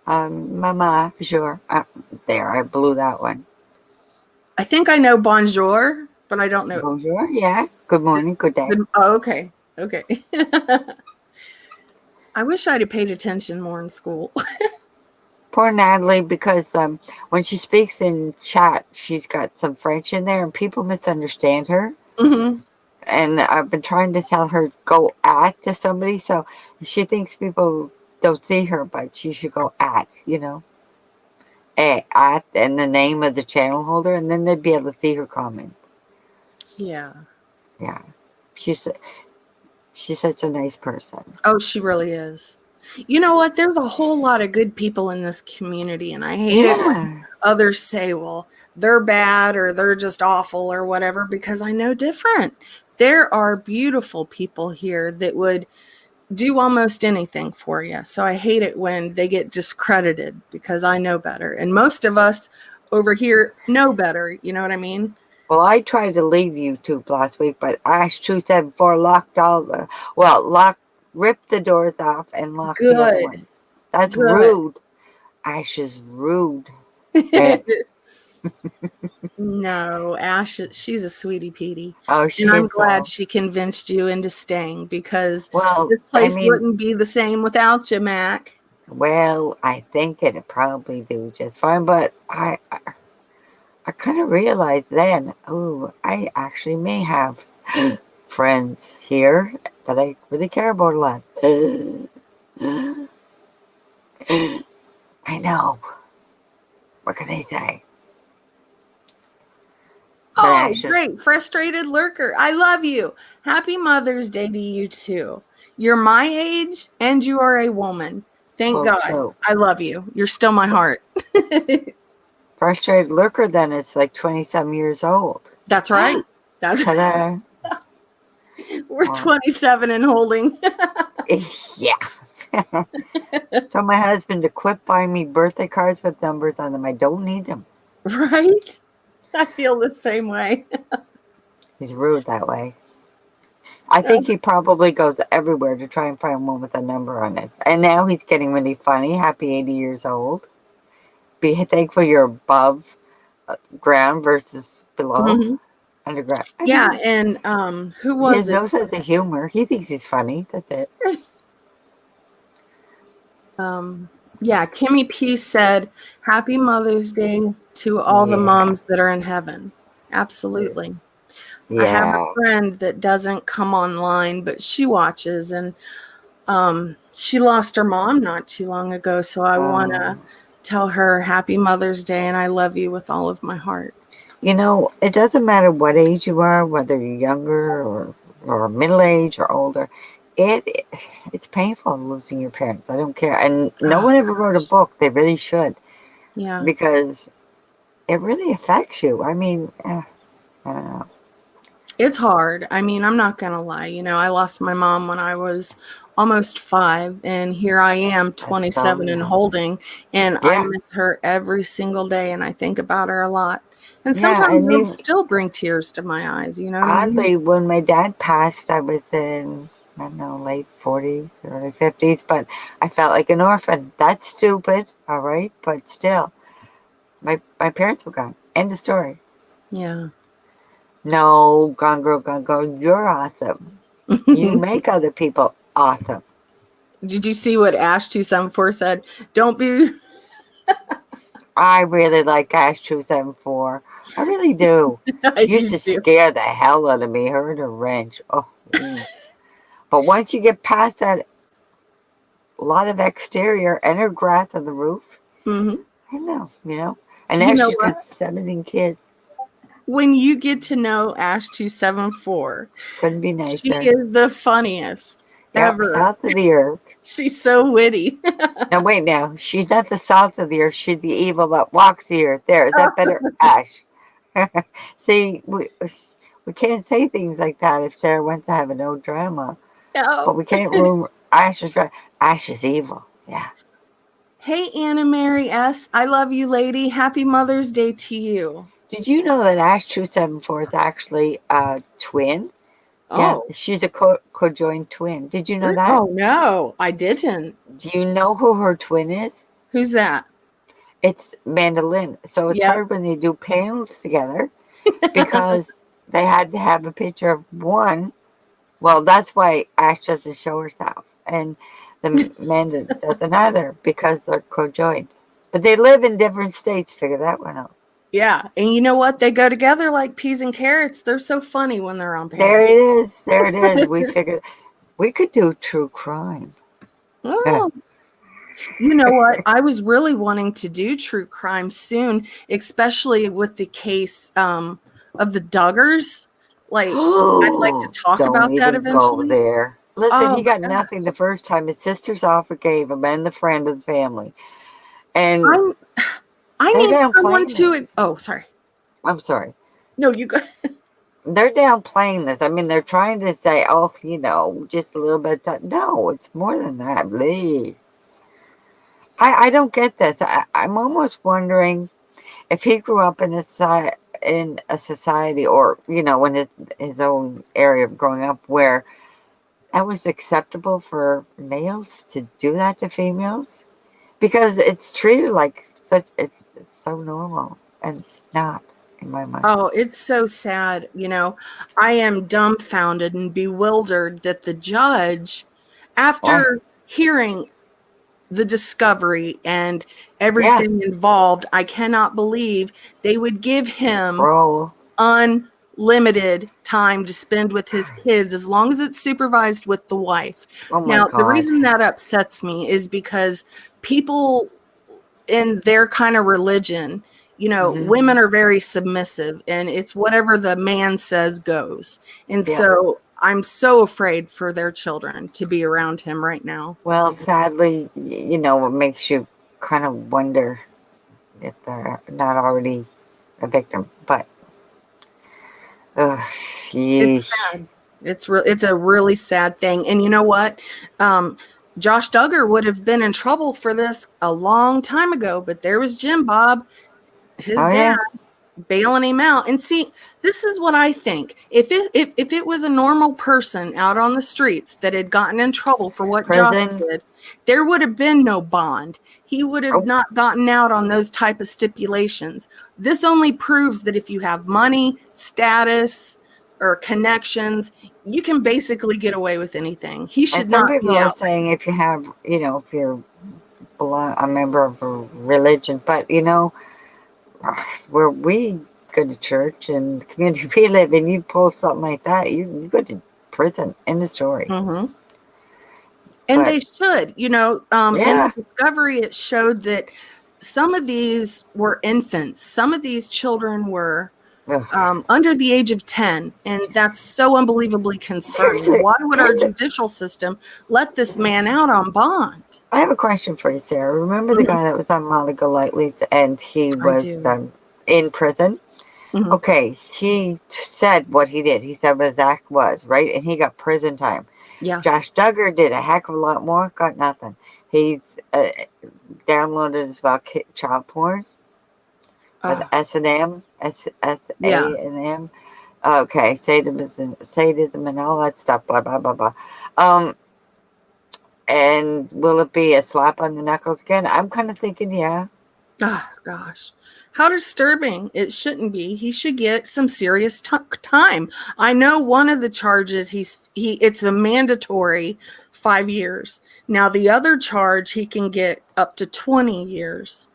C: Mama, sure. There, I blew that one.
A: I think I know bonjour, but I don't know.
C: Bonjour, yeah. Good morning, good day.
A: Oh, okay. Okay. I wish I'd have paid attention more in school.
C: Poor Natalie, because when she speaks in chat, she's got some French in there, and people misunderstand her.
A: Mm-hmm.
C: And I've been trying to tell her go at to somebody, so she thinks people don't see her, but she should go at, at and the name of the channel holder, and then they'd be able to see her comments.
A: Yeah.
C: Yeah. She's such a nice person.
A: Oh, she really is. You know what? There's a whole lot of good people in this community, and I hate it when others say, well, they're bad or they're just awful or whatever, because I know different. There are beautiful people here that would do almost anything for you. So I hate it when they get discredited because I know better. And most of us over here know better. You know what I mean?
C: Well, I tried to leave YouTube last week, but Ash 274 ripped the doors off and locked the other ones. That's rude. Ash is rude.
A: No, Ash, she's a sweetie Petey.
C: Oh, she
A: and I'm
C: is
A: glad she convinced you into staying, because this place
C: I mean,
A: wouldn't be the same without you, Mac.
C: Well, I think it'd probably do just fine, but I kind of realized then, I actually may have friends here that I really care about a lot. I know. What can I say?
A: Oh, great. Frustrated lurker. I love you. Happy Mother's Day to you too. You're my age and you are a woman. Thank God. True. I love you. You're still my heart.
C: Frustrated lurker then is like 20-some years old.
A: That's right. That's right. We're 27 and holding.
C: Yeah. Told my husband to quit buying me birthday cards with numbers on them. I don't need them.
A: Right? I feel the same way.
C: He's rude that way. I think he probably goes everywhere to try and find one with a number on it. And now he's getting really funny. Happy 80 years old. Be thankful you're above ground versus below.
A: Mm-hmm.
C: undergrad.
A: Yeah, and who
C: He
A: was
C: has
A: it?
C: no sense of humor. He thinks he's funny. That's it.
A: Yeah, Kimmy P said, "Happy Mother's Day to all the
C: Yeah.
A: moms that are in heaven." Absolutely. I have a
C: Yeah.
A: friend that doesn't come online, but she watches, and she lost her mom not too long ago, so I want to
C: Um,
A: tell her Happy Mother's Day and I love you with all of my heart.
C: you know, it doesn't matter what age you are, whether you're younger or middle age or older. It it's painful losing your parents. I don't care. And no
A: Oh,
C: one ever wrote a book. They really should,
A: yeah.
C: because it really affects you. I mean, I don't know.
A: It's hard. I mean, I'm not going to lie. I lost my mom when I was almost 5, and here I am,
C: That's so
A: 27 and
C: young.
A: holding, and I
C: Yeah,
A: miss her every single day, and I think about her a lot. And
C: yeah.
A: sometimes
C: And
A: it'll
C: even
A: still bring tears to my eyes, you know what I mean?
C: oddly, when my dad passed, I was in, I don't know, late 40s, early 50s, but I felt like an orphan. That's stupid, all right? But still, my parents were gone. End of story.
A: Yeah.
C: No, gone girl, you're awesome. You make other people awesome.
A: Did you see what Ash274 said? Don't be.
C: I really like Ash 274. I really do.
A: I
C: She used
A: do
C: to
A: too.
C: scare the hell out of me, her and her wrench. Oh, but once you get past that lot of exterior and her grass on the roof,
A: Hmm.
C: I know. And
A: You
C: now
A: know
C: she's
A: what?
C: got 17 kids.
A: When you get to know Ash274,
C: She couldn't be
A: she
C: nicer.
A: is the funniest
C: Yep,
A: ever.
C: salt of the earth.
A: She's so witty.
C: Now wait, now she's not the salt of the earth. She's the evil that walks the earth. There, is that better, Ash? See, we can't say things like that if Sarah wants to have a no drama. But
A: No.
C: we can't ruin Ash is right. Ash is evil. Yeah.
A: Hey, Anna Mary S. I love you, lady. Happy Mother's Day to you.
C: Did you know that Ash 274 is actually a twin? Yeah,
A: Oh,
C: she's a co-joined twin. Did you know that?
A: oh no, I didn't.
C: Do you know who her twin is?
A: Who's that?
C: It's Mandolin. So it's
A: Yep.
C: hard when they do panels together because they had to have a picture of one. Well, that's why Ash doesn't show herself. And the Mandolin doesn't either because they're co-joined. But they live in different states. Figure that one out.
A: Yeah. And you know what? They go together like peas and carrots. They're so funny when they're on
C: There
A: panel.
C: it is. There it is. We figured we could do true crime. Yeah.
A: Oh, you know what? I was really wanting to do true crime soon, especially with the case of the Duggars. Like, I'd like to talk
C: Don't
A: about that
C: even go
A: eventually.
C: there. Listen,
A: Oh
C: he got
A: my God.
C: nothing the first time. His sisters all forgave him and the friend of the family. And
A: I'm I
C: they're
A: need someone
C: downplaying
A: to
C: this.
A: oh, sorry.
C: I'm sorry.
A: No, you go.
C: They're downplaying this. I mean, they're trying to say, oh, just a little bit. No, it's more than that. Blee. I don't get this. I'm almost wondering if he grew up in a society or, in his own area of growing up where that was acceptable for males to do that to females, because it's treated like it's so normal, and it's not in my mind.
A: Oh, it's so sad. I am dumbfounded and bewildered that the judge,
C: Why?
A: after hearing the discovery and
C: Yeah,
A: everything involved, I cannot believe they would give him
C: bro.
A: unlimited time to spend with his kids as long as it's supervised with the wife.
C: Oh my
A: Now, the
C: God.
A: reason that upsets me is because people in their kind of religion,
C: Hmm.
A: women are very submissive and it's whatever the man says goes. And
C: Yeah.
A: so I'm so afraid for their children to be around him right now.
C: Well, sadly, it makes you kind of wonder if they're not already a victim. But, ugh,
A: It's
C: yeesh.
A: sad. It's a really sad thing. And you know what? Josh Duggar would have been in trouble for this a long time ago, but there was Jim Bob, his
C: Oh
A: dad.
C: yeah.
A: bailing him out. And see, this is what I think. If it was a normal person out on the streets that had gotten in trouble for what Josh
C: Prison.
A: did, there would have been no bond. He would have not gotten out on those type of stipulations. This only proves that if you have money, status, or connections, you can basically get away with anything. He should
C: And some
A: not
C: people
A: be
C: are
A: out.
C: saying if you have, if you're a member of a religion, but where we go to church and the community we live in, you pull something like that, you go to prison. End of story.
A: Mm-hmm. And
C: But
A: they should, in
C: yeah,
A: the discovery, it showed that some of these were infants. Some of these children were
C: ugh.
A: under the age of 10. And that's so unbelievably concerning.
C: Here's a,
A: Why would our
C: here's a,
A: judicial system let this man out on bond?
C: I have a question for you, Sarah. Remember the guy that was on Molly Golightly's and he
A: I
C: was
A: do.
C: in prison?
A: Mhm.
C: Okay, he said what he did. He said what his act was, right? And he got prison time.
A: Yeah.
C: Josh Duggar did a heck of a lot more, got nothing. He's downloaded as well child porn with S&M,
A: Yeah.
C: S-A-and-M. Okay, sadism and all that stuff, blah, blah, blah, blah. And will it be a slap on the knuckles again? I'm kind of thinking, yeah.
A: Oh, gosh. How disturbing. It shouldn't be. He should get some serious time. I know one of the charges it's a mandatory 5 years. Now the other charge he can get up to 20 years.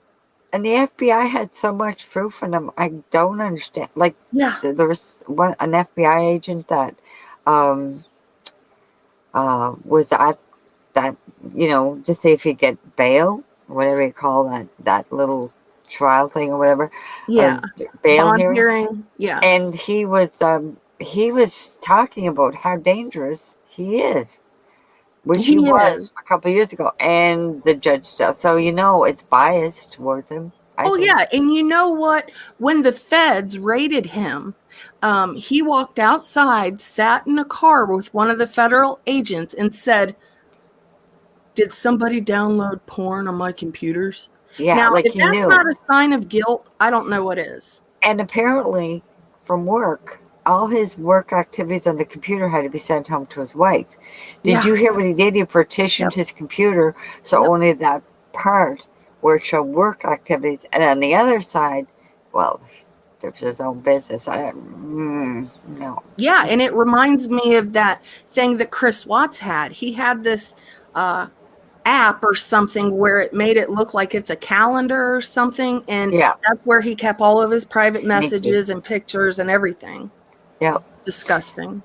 C: And the FBI had so much proof in him. I don't understand. Like,
A: Yeah.
C: there was an FBI agent that was at that, to see if he'd get bail, whatever you call that little trial thing or whatever,
A: Yeah.
C: bail
A: Bond
C: hearing.
A: hearing. Yeah.
C: And he was talking about how dangerous he is, which he
A: He
C: was
A: is.
C: a couple of years ago, and the judge does. So it's biased towards him. I
A: Oh,
C: think.
A: yeah. And you know what? When the feds raided him, he walked outside, sat in a car with one of the federal agents and said, "Did somebody download porn on my computers?"
C: Yeah,
A: Now,
C: like
A: if
C: he
A: that's
C: knew.
A: not a sign of guilt, I don't know what is.
C: And apparently, from work, all his work activities on the computer had to be sent home to his wife. Did
A: Yeah.
C: you hear what he did? He partitioned
A: Yep.
C: his computer so
A: Yep.
C: only that part where it showed work activities, and on the other side, well, there's his own business. No.
A: Yeah. And it reminds me of that thing that Chris Watts had. He had this app or something where it made it look like it's a calendar or something. And
C: Yeah,
A: that's where he kept all of his private
C: sneaky.
A: messages and pictures and everything.
C: Yeah.
A: Disgusting.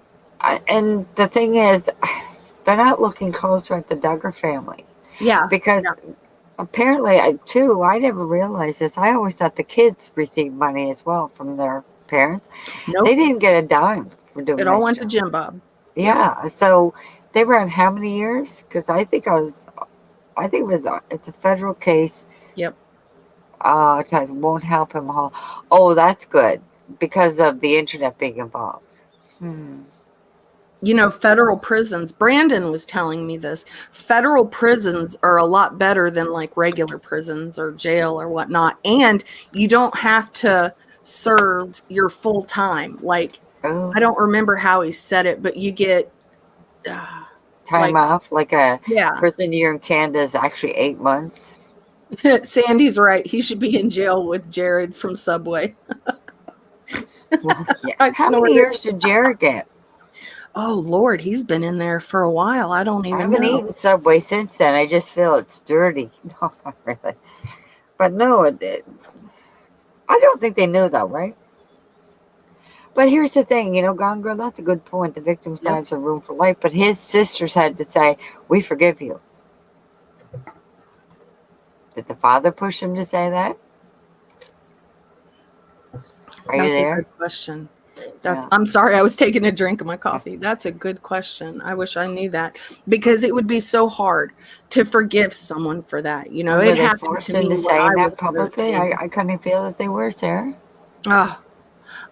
C: And the thing is, they're not looking closer at the Duggar family
A: Yeah.
C: because
A: Yeah.
C: apparently, I never realized this. I always thought the kids received money as well from their parents. They
A: Nope.
C: didn't get a dime for doing
A: It all
C: that
A: went to
C: job.
A: Jim Bob.
C: Yeah, so they were on how many years? Because I think it's a federal case.
A: Yep.
C: It won't help him all. Oh, that's good because of the internet being involved.
A: Federal prisons, Brandon was telling me this. Federal prisons are a lot better than like regular prisons or jail or whatnot. And you don't have to serve your full time. Like,
C: Oh,
A: I don't remember how he said it, but you get
C: time off like a
A: yeah.
C: prison year in Canada is actually 8 months.
A: Sandy's right. He should be in jail with Jared from Subway.
C: Well, yeah.
A: I
C: How many
A: snorted.
C: years did Jared get?
A: Oh, Lord, he's been in there for a while. I don't
C: I
A: even
C: haven't
A: know.
C: eaten Subway since then. I just feel it's dirty. No, not really. But no, I don't think they knew though, right? But here's the thing, Gone Girl, that's a good point. The victims'
A: Yep.
C: lives are room for life. But his sisters had to say, "We forgive you." Did the father push him to say that? Are you
A: That's a
C: there?
A: good question.
C: Yeah.
A: I'm sorry, I was taking a drink of my coffee. That's a good question. I wish I knew that because it would be so hard to forgive someone for that.
C: And were
A: It
C: they
A: happened
C: forced
A: to me
C: into
A: when
C: saying
A: I
C: that
A: was
C: publicly?
A: 13.
C: I kind of feel that they were, Sarah.
A: Oh,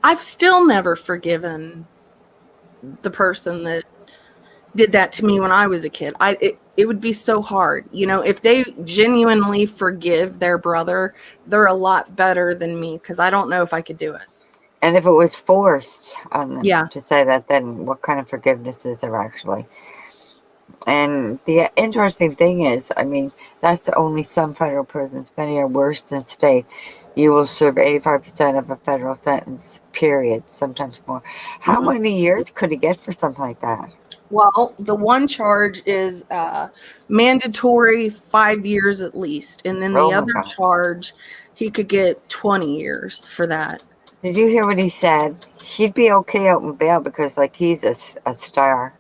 A: I've still never forgiven the person that did that to me when I was a kid. it would be so hard. You know, if they genuinely forgive their brother, they're a lot better than me because I don't know if I could do it.
C: And if it was forced on them
A: Yeah.
C: to say that, then what kind of forgiveness is there actually? And the interesting thing is, I mean, that's only some federal prisons. Many are worse than state. You will serve 85% of a federal sentence, period, sometimes more. How many years could he get for something like that?
A: Well, the one charge is mandatory 5 years at least. And then
C: Oh
A: the
C: my
A: other
C: God.
A: charge, he could get 20 years for that.
C: Did you hear what he said? He'd be okay out in bail because, like, he's a star.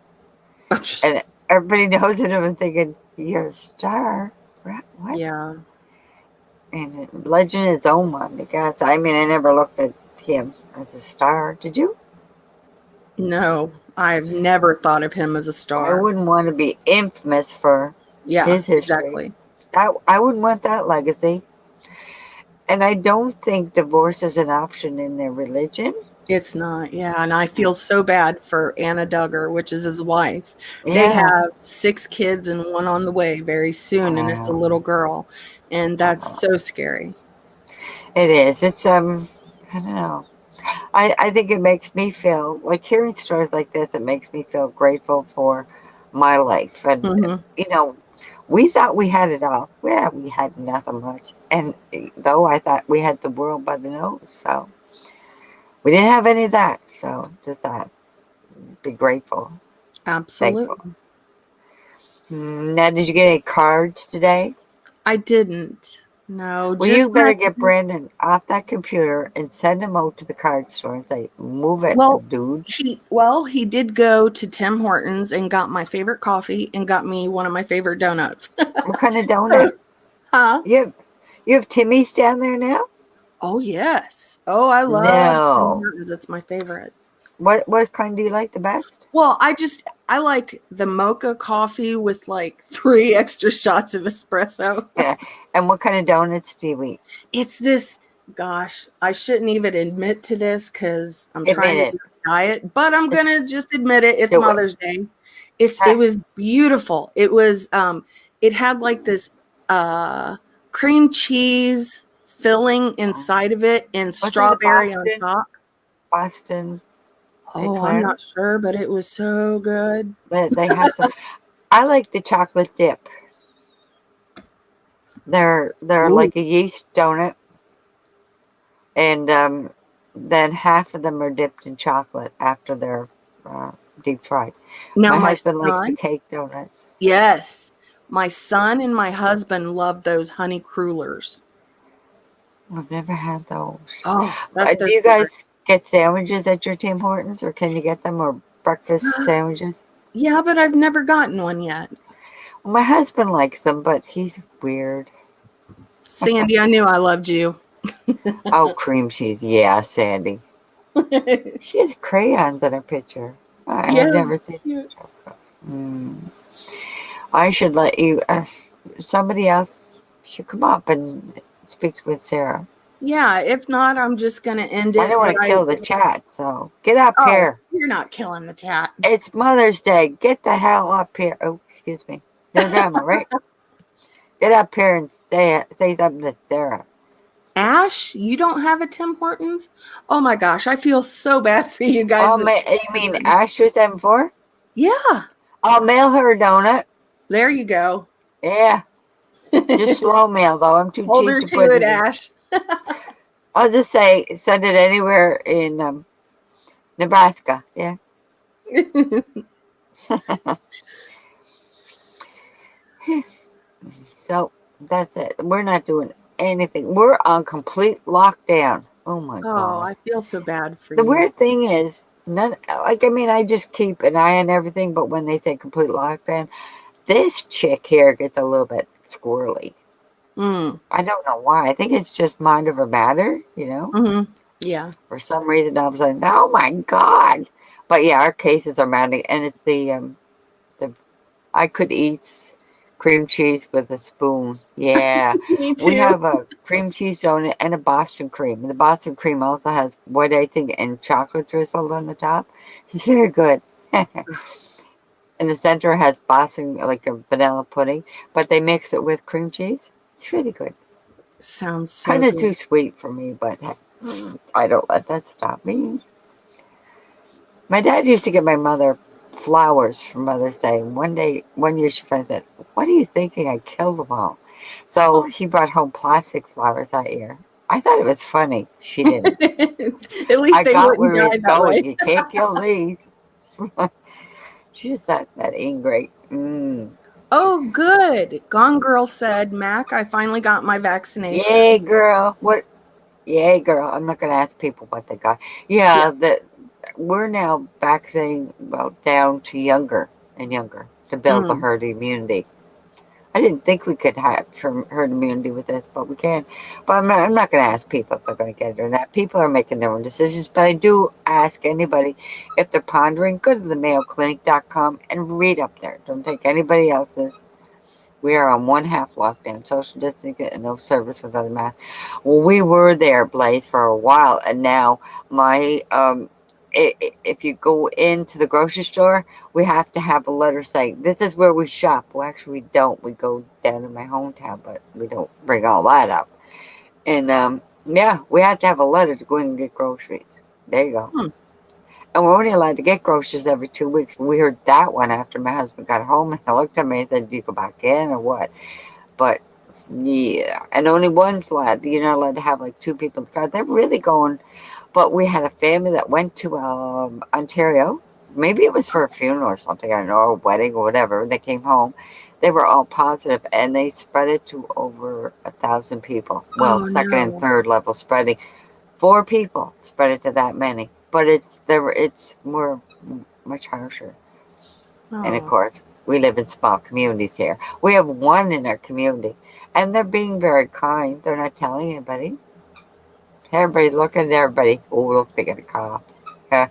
C: And everybody knows it. I'm thinking, you're a star? What?
A: Yeah.
C: And legend is own one, I guess. I mean, I never looked at him as a star. Did you?
A: No, I've never thought of him as a
C: I
A: star.
C: wouldn't want to be infamous for
A: Yeah,
C: his history.
A: exactly.
C: I wouldn't want that legacy. And I don't think divorce is an option in their religion.
A: It's not. Yeah. And I feel so bad for Anna Duggar, which is his wife. They
C: Yeah.
A: have 6 kids and one on the way very soon. And it's a little girl. And that's so scary.
C: It is. It's, I don't know. I think it makes me feel like hearing stories like this, it makes me feel grateful for my life. And, you know, we thought we had it all. Well, we had nothing much. And though I thought we had the world by the nose. So we didn't have any of that. So just that. Be grateful.
A: Absolutely.
C: Thankful. Now, did you get any cards today?
A: I didn't. No,
C: Well,
A: just
C: you better get Brandon off that computer and send him out to the card store and say, move it, dude.
A: He did go to Tim Hortons and got my favorite coffee and got me one of my favorite donuts.
C: What kind of donut?
A: Huh?
C: You have Timmy's down there now?
A: Oh, yes. Oh, I love Tim Hortons. It's my favorite.
C: What kind do you like the best?
A: Well, I like the mocha coffee with like 3 extra shots of espresso.
C: Yeah. And what kind of donuts do you eat?
A: It's this, gosh, I shouldn't even admit to this because I'm trying to do a diet, but I'm going to just admit it. It's Mother's Day. It was beautiful. It was, it had like this cream cheese filling inside of it and strawberry on top.
C: Boston.
A: Oh, I'm not sure, but it was so good.
C: They have some. I like the chocolate dip. They're like a yeast donut, and then half of them are dipped in chocolate after they're deep fried.
A: Now
C: my husband likes the cake donuts.
A: Yes, my son and my husband love those honey crullers.
C: I've never had those.
A: Oh,
C: do you guys get sandwiches at your Tim Hortons, or can you get them, or breakfast sandwiches?
A: Yeah, but I've never gotten one yet.
C: Well, my husband likes them, but he's weird.
A: Sandy, I knew I loved you.
C: Oh, cream cheese. Yeah, Sandy. She has crayons in her picture. I've never seen I should let you, somebody else should come up and speak with Sarah.
A: Yeah, if not, I'm just going to end it.
C: I don't want to kill the chat, so get up here.
A: You're not killing the chat.
C: It's Mother's Day. Get the hell up here. Oh, excuse me. No drama, right? Get up here and say something to Sarah.
A: Ash, you don't have a Tim Hortons? Oh my gosh, I feel so bad for you guys.
C: Oh, you mean Ash 274?
A: Yeah.
C: I'll mail her a donut.
A: There you go.
C: Yeah. Just slow mail, though. I'm too cheap
A: Hold her
C: to put
A: it, Ash.
C: I'll just say send it anywhere in Nebraska. Yeah. So that's it. We're not doing anything. We're on complete lockdown. Oh my God.
A: Oh, I feel so bad for you.
C: The weird thing is, I just keep an eye on everything, but when they say complete lockdown, this chick here gets a little bit squirrely. I don't know why. I think it's just mind over matter, you know?
A: Yeah.
C: For some reason, all of a sudden, oh my God. But yeah, our cases are mounting, and it's the I could eat cream cheese with a spoon. Yeah.
A: Me too.
C: We have a cream cheese donut and a Boston cream. And the Boston cream also has white icing and chocolate drizzled on the top. It's very good. In the center has bossing, like a vanilla pudding, but they mix it with cream cheese. It's really good.
A: Sounds so
C: Kind of
A: good.
C: too sweet for me, but I don't let that stop me. My dad used to get my mother flowers for Mother's Day. One year, she finally said, "What are you thinking? I killed them all." So
A: Oh.
C: he brought home plastic flowers that year. I thought it was funny. She didn't.
A: At least
C: I
A: they
C: got
A: wouldn't
C: where he
A: die
C: was
A: that
C: going.
A: way.
C: You can't kill these. She just thought that ain't great.
A: Oh, good. Gone Girl said, Mac, I finally got my
C: Yay,
A: vaccination.
C: girl. What? Yay, girl. I'm not going to ask people what they got.
A: Yeah.
C: Yeah, that we're now vaccinating, well, down to younger and younger to build the
A: Mm.
C: herd immunity. I didn't think we could have herd immunity with this, but we can. But I'm not going to ask people if they're going to get it or not. People are making their own decisions. But I do ask anybody if they're pondering, go to the mayoclinic.com and read up there. Don't take anybody else's. We are on 1/2 lockdown, social distancing, and no service without a mask. Well, we were there, Blaze, for a while, and now my if you go into the grocery store, we have to have a letter saying this is where we shop. Well, actually, we don't. We go down to my hometown, but we don't bring all that up. And yeah, we have to have a letter to go in and get groceries. There you go.
A: Hmm.
C: And we're only allowed to get groceries every 2 weeks. We heard that one after my husband got home, and he looked at me and said, "Do you go back in or what?" But yeah, and only one's allowed. You're not allowed to have like two people in the car. They're really going. But we had a family that went to Ontario. Maybe it was for a funeral or something. I don't know, or a wedding or whatever. They came home. They were all positive, and they spread it to over 1,000 people. Well,
A: Oh,
C: second and
A: no.
C: third level spreading. 4 people spread it to that many. But it's more much harsher. And of
A: Oh.
C: course, we live in small communities here. We have one in our community, and they're being very kind. They're not telling anybody. Everybody's looking at everybody. Oh, look, they got a cop. Yeah.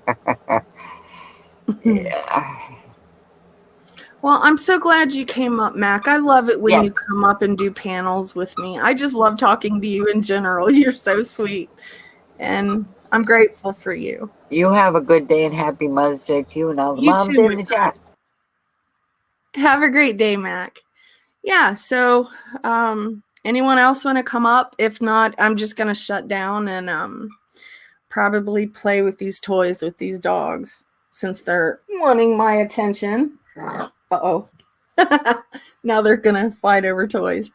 A: Well, I'm so glad you came up, Mac. I love it when
C: Yes.
A: you come up and do panels with me. I just love talking to you in general. You're so sweet. And I'm grateful for you.
C: You have a good day and happy Mother's Day to you and all the
A: You
C: moms
A: too,
C: in
A: my
C: the
A: friend.
C: chat.
A: Have a great day, Mac. Yeah, so anyone else want to come up? If not, I'm just going to shut down and probably play with these toys with these dogs since they're wanting my attention. Uh-oh. Now they're going to fight over toys.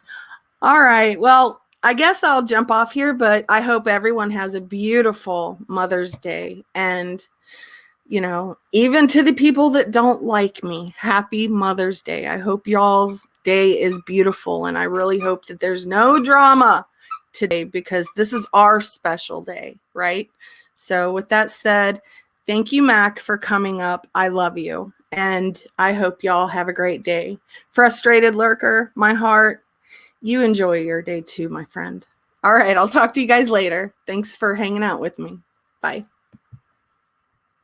A: All right. Well, I guess I'll jump off here, but I hope everyone has a beautiful Mother's Day. And, even to the people that don't like me, happy Mother's Day. I hope y'all's day is beautiful. And I really hope that there's no drama today because this is our special day, right? So, with that said, thank you, Mac, for coming up. I love you. And I hope y'all have a great day. Frustrated lurker, my heart. You enjoy your day too, my friend. All right, I'll talk to you guys later. Thanks for hanging out with me. Bye.